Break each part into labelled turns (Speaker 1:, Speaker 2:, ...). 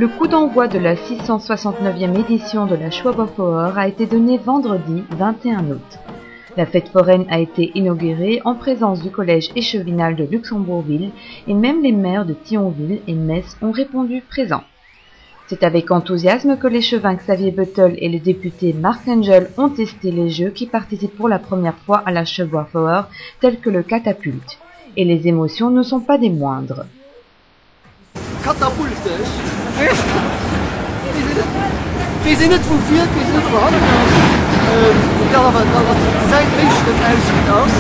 Speaker 1: Le coup d'envoi de la 669e édition de la Schwaberfeuer a été donné vendredi 21 août. La fête foraine a été inaugurée en présence du collège échevinal de Luxembourgville et même les maires de Thionville et Metz ont répondu présents. C'est avec enthousiasme que l'échevin Xavier Buttel et le député Marc Angel ont testé les jeux qui participent pour la première fois à la Schwaberfeuer tels que le catapulte. Et les émotions ne sont pas des moindres.
Speaker 2: Catapulte. We zijn het voor veel, we zijn het voor allemaal. Dat zijn meestal uitziet als.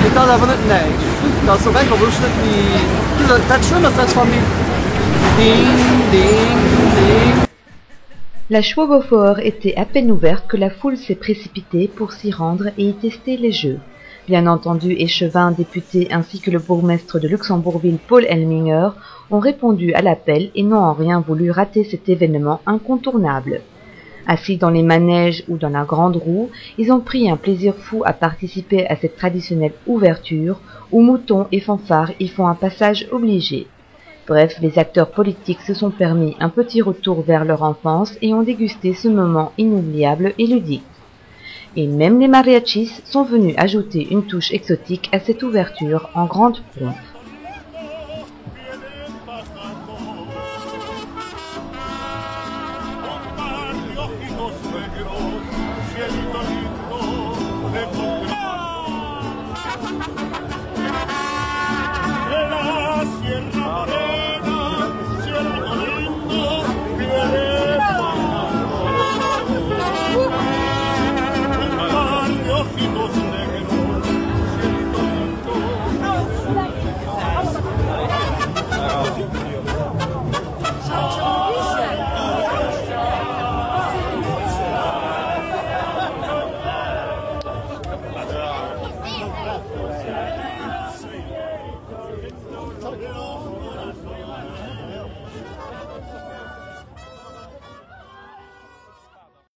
Speaker 2: En dat hebben we het niet. Dat is ook enkel rustig die. Dat schön ist das von die. Ding, ding, ding.
Speaker 1: La Schwaberfeuer était à peine ouverte que la foule s'est précipitée pour s'y rendre et y tester les jeux. Bien entendu, échevins, députés ainsi que le bourgmestre de Luxembourgville Paul Elminger ont répondu à l'appel et n'ont en rien voulu rater cet événement incontournable. Assis dans les manèges ou dans la grande roue, ils ont pris un plaisir fou à participer à cette traditionnelle ouverture où moutons et fanfares y font un passage obligé. Bref, les acteurs politiques se sont permis un petit retour vers leur enfance et ont dégusté ce moment inoubliable et ludique. Et même les mariachis sont venus ajouter une touche exotique à cette ouverture en grande pompe.